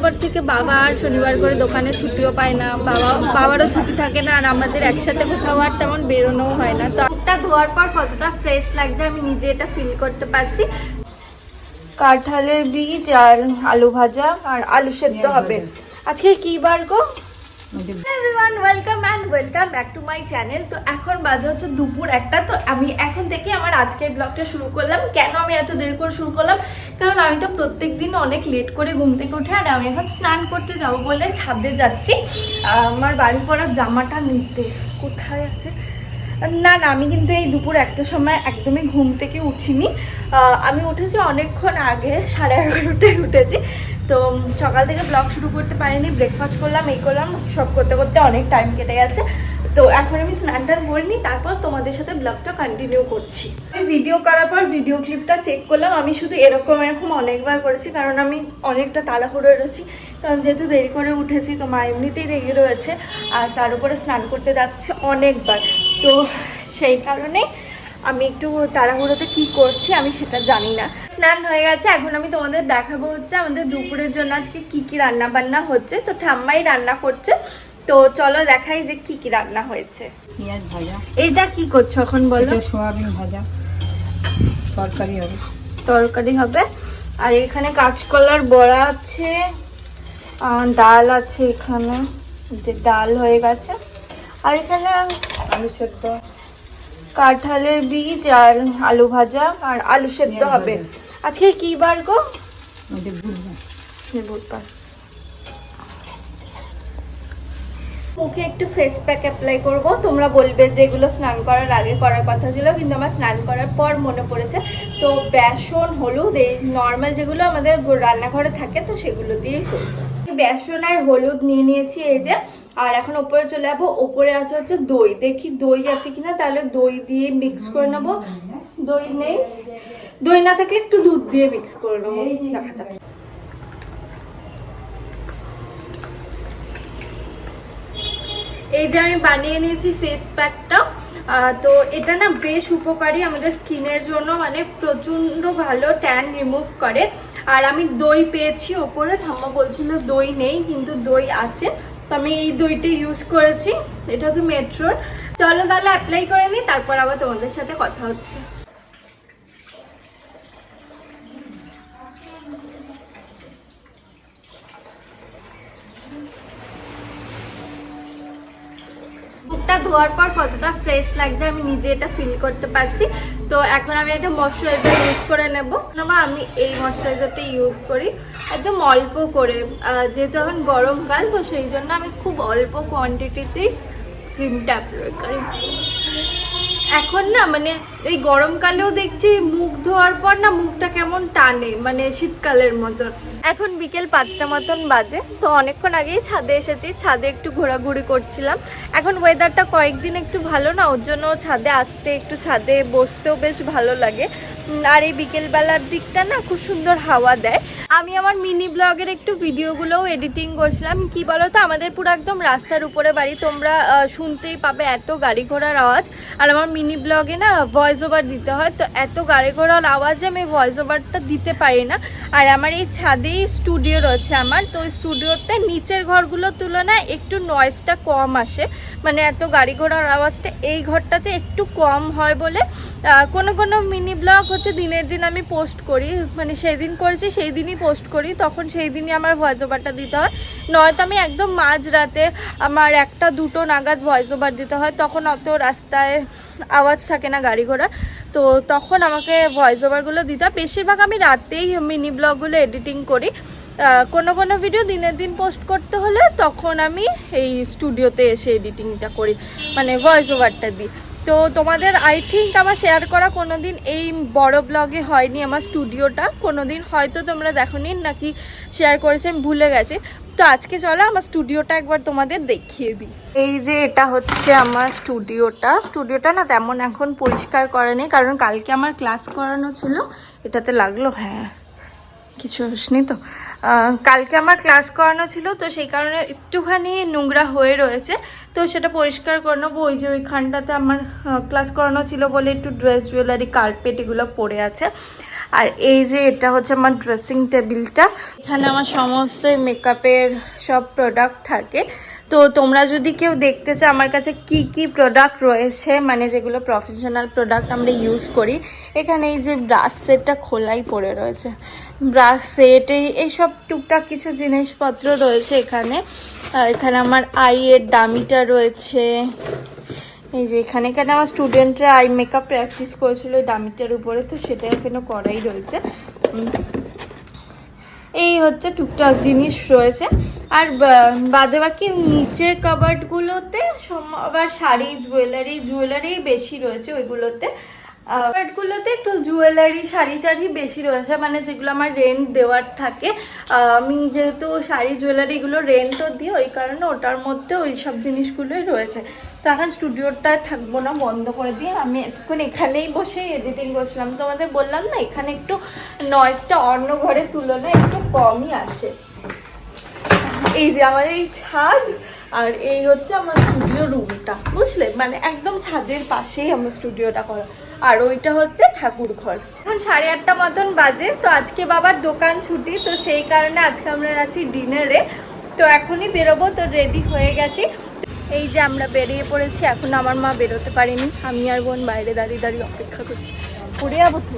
পর থেকে বাবা আর শনিবার করে দোকানে ছুটিও পায় না, বাবারও ছুটি থাকে না, আর আমাদের একসাথে কোথাও আর তেমন বেরোনোও হয় না। তো মুখটা ধোয়ার পর কতটা ফ্রেশ লাগছে আমি নিজে এটা ফিল করতে পারছি। কাঁঠালের বীজ আর আলু ভাজা আর আলু সেদ্ধ হবে। আজকে কি বার গো? Everyone, welcome and welcome back to my channel. তো এখন বাজে হচ্ছে দুপুর 1টা। তো আমি এখন থেকে আমার আজকের ব্লগটা শুরু করলাম। কেন আমি এত দেরি করে শুরু করলাম? কারণ আমি তো প্রত্যেক দিন অনেক লেট করে ঘুম থেকে উঠে, আর আমি এখন স্নান করতে যাবো বলে ছাদে যাচ্ছি আমার বাড়ি পড়ার জামাটা নিতে। কোথায় আছে? না, আমি কিন্তু এই দুপুর 1টার সময় একদমই ঘুম থেকে উঠিনি। আমি উঠেছি অনেকক্ষণ আগে, 11:30টায় উঠেছি। তো সকাল থেকে ব্লগ শুরু করতে পারিনি, ব্রেকফাস্ট করলাম, এই করলাম, সব করতে করতে অনেক টাইম কেটে গেছে। তো এখন আমি স্নান টান করিনি, তারপর তোমাদের সাথে ব্লগটা কন্টিনিউ করছি। আমি ভিডিও করার পর ভিডিও ক্লিপটা চেক করলাম। আমি শুধু এরকম অনেকবার করেছি, কারণ আমি অনেকটা তাড়াহুড়ো রয়েছি। কারণ যেহেতু দেরি করে উঠেছি, তো মা এমনিতেই রেগে রয়েছে, আর তার উপরে স্নান করতে যাচ্ছে অনেকবার। তো সেই কারণে আমি একটু তাড়াহুড়োতে কি করছি আমি সেটা জানি না। স্নান হয়ে গেছে, এখন আমি তোমাদের দেখাবো হচ্ছে আমাদের দুপুরের জন্য আজকে কি কি রান্না বান্না হচ্ছে। তো ঠাম্মাই রান্না করছে, তো চলো দেখাই যে কি কি রান্না হয়েছে। পেঁয়াজ ভাজা। এইটা কি করছো এখন বলো? সোয়াবিন ভাজা, তরকারি হবে। তরকারি হবে। আর এখানে কাঁচকলার বড়া আছে, ডাল আছে, এখানে যে ডাল হয়ে গেছে। আর এখানে আলু সেদ্ধ, কাঁঠালের বীজ আর আলু ভাজা আর আলু সেদ্ধ হবে। আজকে কি বার গো? বুধবার। মুখে একটু ফেস প্যাক অ্যাপ্লাই করবো। তোমরা বলবে যেগুলো স্নান করার আগে করার কথা ছিল, কিন্তু আমার স্নান করার পর মনে পড়েছে। তো বেসন, হলুদ, এই নর্মাল যেগুলো আমাদের রান্নাঘরে থাকে, তো সেগুলো দিয়েই করবো। বেসন আর হলুদ নিয়ে নিয়েছি এই যে। আর এখন ওপরে চলে যাবো। ওপরে আছে হচ্ছে দই, দেখি দই আছে কিনা, তাহলে দই দিয়ে মিক্স করে নেবো। দই নেই, দই না থাকলে একটু দুধ দিয়ে মিক্স করে নেবো, দেখা যাবে। এই যে আমি বানিয়ে নিয়েছি ফেস প্যাকটা। তো এটা না বেশ উপকারী আমাদের স্কিনের জন্য, মানে প্রচন্ড ভালো, ট্যান রিমুভ করে। আর আমি দই পেয়েছি ওপরে, ঠাম্মা বলছিল দই নেই, কিন্তু দই আছে। তো আমি এই দইটা ইউজ করেছি, এটা হচ্ছে মেট্রোর। চলো তাহলে অ্যাপ্লাই করে নিই, তারপর আবার তোমাদের সাথে কথা হচ্ছে। মুখটা ধোয়ার পর কতটা ফ্রেশ লাগছে আমি নিজে এটা ফিল করতে পারছি। তো এখন আমি একটা ময়শ্চারাইজার ইউজ করে নেব। আমি এই ময়শ্চারাইজারটা ইউজ করি একদম অল্প করে, যেহেতু এখন গরমকাল, তো সেই জন্য আমি খুব অল্প কোয়ান্টিটিতেই ক্রিমটা অ্যাপ্লাই করি। এখন না মানে এই গরমকালেও দেখছি মুখ ধোয়ার পর না মুখটা কেমন টানে, মানে শীতকালের মতন। এখন বিকেল 5টা মতন বাজে। তো অনেকক্ষণ আগেই ছাদে এসেছি, ছাদে একটু ঘোরাঘুরি করছিলাম। এখন ওয়েদারটা কয়েকদিন একটু ভালো না, ওর জন্য ছাদে আসতে, একটু ছাদে বসতেও বেশ ভালো লাগে। আর এই বিকেলবেলার দিকটা না খুব সুন্দর হাওয়া দেয়। আমি আমার মিনি ব্লগের একটু ভিডিওগুলোও এডিটিং করছিলাম। কি বলো তো, আমাদের পুরো একদম রাস্তার উপরে বাড়ি, তোমরা শুনতেই পাবে এত গাড়ি ঘোড়ার আওয়াজ। আর আমার মিনি ব্লগে না ভয়েস ওভার দিতে হয়, তো এত গাড়ি ঘোড়ার আওয়াজে আমি ভয়েস ওভারটা দিতে পারি না। আর আমার এই ছাদেই স্টুডিও রয়েছে আমার, তো স্টুডিওতে নিচের ঘরগুলোর তুলনায় একটু নয়েজটা কম আসে, মানে এত গাড়ি ঘোড়ার আওয়াজটা এই ঘরটাতে একটু কম হয় বলে কোনো কোনো মিনি ব্লগ হচ্ছে দিনের দিন আমি পোস্ট করি, মানে সেই দিন করেছি সেই দিনই পোস্ট করি, তখন সেই দিনই আমার ভয়েস ওভারটা দিতে হয়। নয়তো আমি একদম মাঝরাতে আমার 1টা 2টো নাগাদ ভয়েস ওভার দিতে হয়, তখন অত রাস্তায় আওয়াজ থাকে না গাড়ি ঘোড়া, তো তখন আমাকে ভয়েস ওভারগুলো দিতে হয়। বেশিরভাগ আমি রাতেই মিনি ব্লগগুলো এডিটিং করি। কোনো কোনো ভিডিও দিনের দিন পোস্ট করতে হলে তখন আমি এই স্টুডিওতে এসে এডিটিংটা করি, মানে ভয়েস ওভারটা দিই। তো তোমাদের আই থিঙ্ক আমার শেয়ার করা কোনোদিন এই বড় ব্লগে হয়নি, আমার স্টুডিওটা কোনোদিন হয়তো তোমরা দেখোনি, নাকি শেয়ার করেছি আমি ভুলে গেছি। তো আজকে চলো আমার স্টুডিওটা একবার তোমাদের দেখিয়ে দিই। এই যে এটা হচ্ছে আমার স্টুডিওটা না তেমন এখন পরিষ্কার করা নেই, কারণ কালকে আমার ক্লাস করানো ছিল। এটাতে লাগলো? হ্যাঁ, কিছু হসনি তো। কালকে আমার ক্লাস করানো ছিল, তো সেই কারণে একটুখানি নোংরা হয়ে রয়েছে, তো সেটা পরিষ্কার করে নেবো। ওই যে ওইখানটাতে আমার ক্লাস করানো ছিল বলে একটু ড্রেস জুয়েলারি কার্পেট এগুলো পড়ে আছে। আর এই যে এটা হচ্ছে আমার ড্রেসিং টেবিলটা, এখানে আমার সমস্ত মেকআপের সব প্রোডাক্ট থাকে। তো তোমরা যদি কেউ দেখতে চাও আমার কাছে কি কি প্রোডাক্ট রয়েছে, মানে যেগুলো প্রফেশনাল প্রোডাক্ট আমরা ইউজ করি, এখানে এই যে ব্রাশ সেটটা খোলাই পড়ে রয়েছে, ব্রাশ সেট এইসব টুকটাক কিছু জিনিসপত্র রয়েছে এখানে। এখানে আমার আইয়ের ডামিটা রয়েছে, এই যে এখানে আমার স্টুডেন্টরা আই মেকআপ প্র্যাকটিস করেছিল ওই ডামিটার উপরে, তো সেটা এখানে করাই রয়েছে। এই হচ্ছে টুকটাক জিনিস রয়েছে। আর বাদে বাকি নিচের কাবার্ডগুলোতে আবার শাড়ি জুয়েলারি বেশি রয়েছে ওইগুলোতে। কাবার্ডগুলোতে একটু জুয়েলারি শাড়ি টাড়ি বেশি রয়েছে, মানে যেগুলো আমার রেন্ট দেওয়ার থাকে। আমি যেহেতু শাড়ি জুয়েলারিগুলো রেন্টও দিই, ওই কারণে ওটার মধ্যে ওই সব জিনিসগুলোই রয়েছে। তো এখন স্টুডিওটায় থাকবো না, বন্ধ করে দিয়ে আমি এতক্ষণ এখানেই বসে এডিটিং করছিলাম। তোমাদের বললাম না এখানে একটু নয়েজটা অন্য ঘরের তুলনায় একটু কমই আসে। এই যে আমাদের এই ছাদ, আর এই হচ্ছে আমার স্টুডিও রুমটা, বুঝলে, মানে একদম ছাদের পাশেই আমার স্টুডিওটা করা। আর ওইটা হচ্ছে ঠাকুর ঘর। এখন 8:30 মতন বাজে। তো আজকে বাবার দোকান ছুটি, তো সেই কারণে আজকে আমরা যাচ্ছি ডিনারে। তো এখনই বেরোবো, তো রেডি হয়ে গেছি। এই যে আমরা বেরিয়ে পড়েছি। এখন আমার মা বেরোতে পারেনি, আমি আর বোন বাইরে দাঁড়িয়ে দাঁড়িয়ে অপেক্ষা করছি। পড়ে যাবো তো,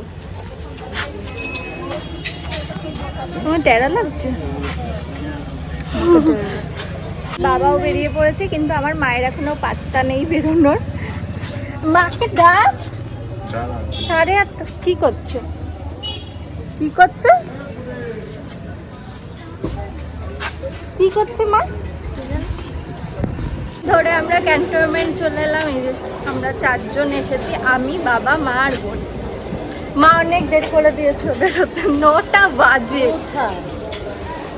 আমার টেরা লাগছে। বাবাও বেরিয়ে পড়েছে, কিন্তু আমার মায়ের এখনো পাত্তা নেই বেরোনোর। মাকে ডাক। 8:30 কি করছে মা? ধরে আমরা ক্যান্টনমেন্ট চলে এলাম। এই যে আমরা 4 জন এসেছি, আমি, বাবা, মা আর বোন। মা অনেক দেরি করে দিয়েছিল বেরোতে, 9টা বাজে।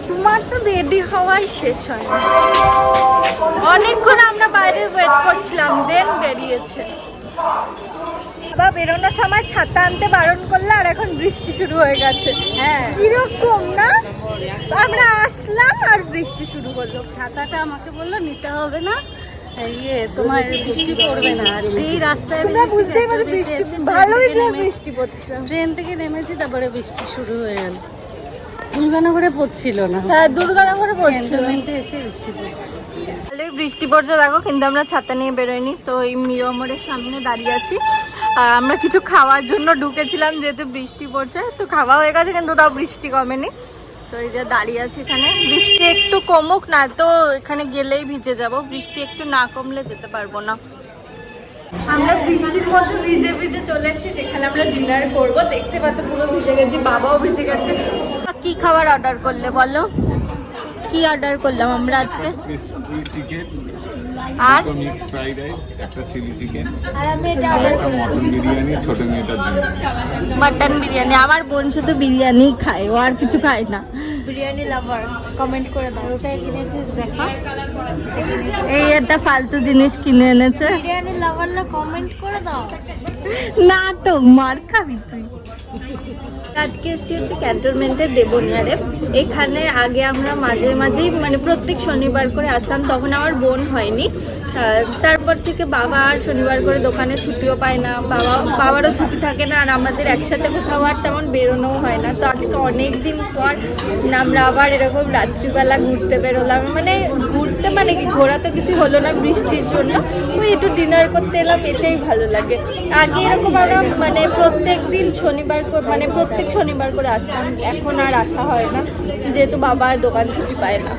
তোমার তো রেডি হওয়াই শেষ হয় না, অনেকক্ষণ আমরা বাইরে ওয়েট করছিলাম, দেন বেরিয়েছে। বাবা বেরোনোর সময় ছাতা আনতে বারণ করলে, আর এখন বৃষ্টি শুরু হয়ে গেছে। হ্যাঁ, কিরকম না, আমরা আসলাম আর বৃষ্টি শুরু হলো। ছাতাটা আমাকে বললো নিতে হবে না, তোমার বৃষ্টি পড়বে না। যেই রাস্তায় তোমরা বুঝতেই পারো বৃষ্টি, ভালোই যে বৃষ্টি পড়ছে। ট্রেন থেকে নেমেছি, তারপরে বৃষ্টি শুরু হয়ে গেল। দুর্গানগরে পড়ছিল না, হ্যাঁ দুর্গানগরে পড়ছিল, ক্যান্টনমেন্টে এসে বৃষ্টি পড়ছে। ভালোই বৃষ্টি পড়ছে দেখো, কিন্তু আমরা ছাতা নিয়ে বেরোইনি। তো এই মিরমোড়ের সামনে দাঁড়িয়ে আছি। আমরা কিছু খাওয়ার জন্য ঢুকেছিলাম, যেহেতু বৃষ্টি পড়ছে। তো খাওয়া হয়ে গেছে, কিন্তু তাও বৃষ্টি কমেনি। তো এই যে দাঁড়িয়ে আছি এখানে, বৃষ্টি একটু কমুক না, তো এখানে গেলেই ভিজে যাব। বৃষ্টি একটু না কমলে যেতে পারবো না। আমরা বৃষ্টির মধ্যে ভিজে ভিজে চলে এসেছি যেখানে আমরা ডিনার করবো। দেখতে পাচ্ছ পুরো ভিজে গেছি, বাবাও ভিজে গেছে। কি খাবার অর্ডার করলে বলো? কি অর্ডার করলাম আমরা আজকে? চিকেন আর মিক্স ফ্রাইড রাইস, একটা চিলি চিকেন, আর আমি এটা আর অর্ডার একটা মটন বিরিয়ানি ছোট মেয়েটার জন্য। মাটন বিরিয়ানি। আমার বোন শুধু বিরিয়ানি খায়, ও আর কিছু খায় না। বিরিয়ানি লাভার, কমেন্ট করে দাও। ওটাই কিনেছিস দেখা, এই একটা ফালতু জিনিস কিনে এনেছে। বিরিয়ানি লাভাররা কমেন্ট করে দাও। না তো মার খাবি তুই। আজকে এসেছি হচ্ছে ক্যান্টনমেন্টের দেবনিয়ারে। এখানে আগে আমরা মাঝেই মানে প্রত্যেক শনিবার করে আসতাম, তখন আমার বোন হয়নি। তারপর থেকে বাবা আর শনিবার করে দোকানে ছুটিও পায় না, বাবারও ছুটি থাকে না, আর আমাদের একসাথে কোথাও আর তেমন বেরোনোও হয় না। তো আজকে অনেক দিন পর আমরা আবার এরকম রাত্রিবেলা ঘুরতে বেরোলাম। মানে ঘুরতে মানে কি, ঘোরা তো কিছু হলো না বৃষ্টির জন্য, ওই একটু ডিনার করতে এলাম, এটাই ভালো লাগে। আগে এরকম আমরা মানে প্রত্যেক শনিবার করে আসতাম, এখন আর আসা হয় না, যেহেতু বাবার দোকান ছুটি পায় না।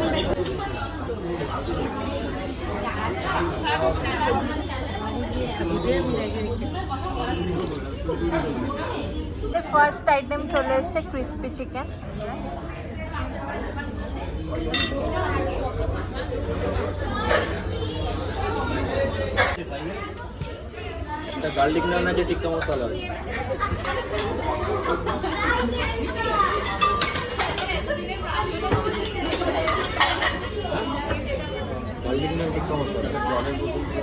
ফার্স্ট আইটেম চলে এসছে ক্রিসপি চিকেন। এটা গার্লিক নান আছে, টিক্কা মশলা আছে। গার্লিক নান টিক্কা মশলা জলের বোতল।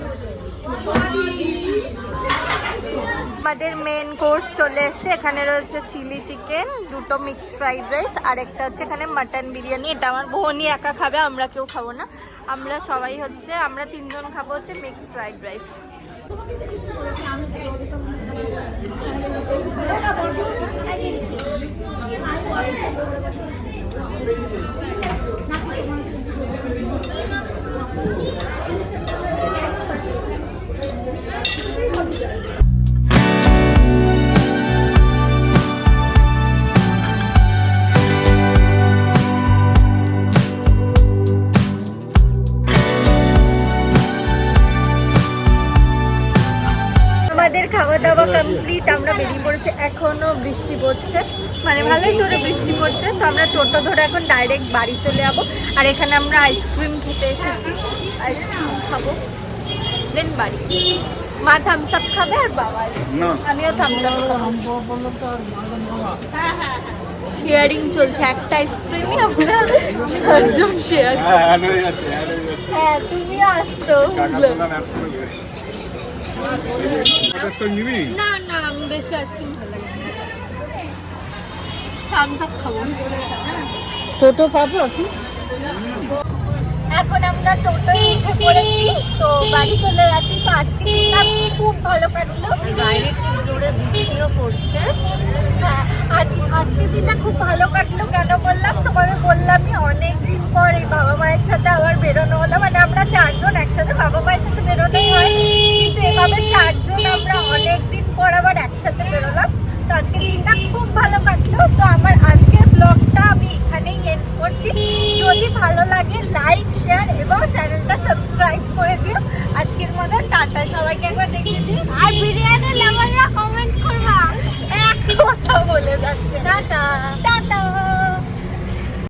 আমাদের মেন কোর্স চলে এসছে। এখানে রয়েছে চিলি চিকেন, 2টো মিক্সড ফ্রাইড রাইস, আর একটা হচ্ছে এখানে মাটন বিরিয়ানি। এটা আমার বোনই একা খাবে, আমরা কেউ খাবো না। আমরা 3 জন খাবো হচ্ছে মিক্সড ফ্রাইড রাইস। আমাদের খাওয়া দাওয়া কমপ্লিট, আমরা বেরিয়ে পড়েছি। এখনো বৃষ্টি পড়ছে, মানে ভালোই জোরে বৃষ্টি পড়ছে। তো আমরা টোটো ধরে এখন ডাইরেক্ট বাড়ি চলে যাবো। আর এখানে আমরা আইসক্রিম খেতে এসেছি, আইসক্রিম খাবো, দেন বাড়ি। মা থামস আপ খাবে আর বাবা, আমিও থামস আপ খাবো। শেয়ারিং চলছে, একটা আইসক্রিমই আমরা 4 জন শেয়ার। হ্যাঁ তুমিও আসছো। না না, আমি বেশি আইসক্রিম ভালো লাগে, থামস আপ খাবো। টোটো পাবো এখন? এখন আমরা টোটোয় উঠে পড়েছি, তো বাড়ি চলে যাচ্ছি। তো আজকে দিনটা খুব ভালো কাটলো, বাইরে খুব জোরে বৃষ্টিও পড়ছে। হ্যাঁ আজকের দিনটা খুব ভালো কাটলো। কেন বললাম, তোমাদের বললামই অনেক দিন পর এই বাবা মায়ের সাথে আবার বেরোনো হলো। মানে আমরা 4 জন একসাথে বাবা মায়ের সাথে বেরোনোই হয়, কিন্তু এভাবে 4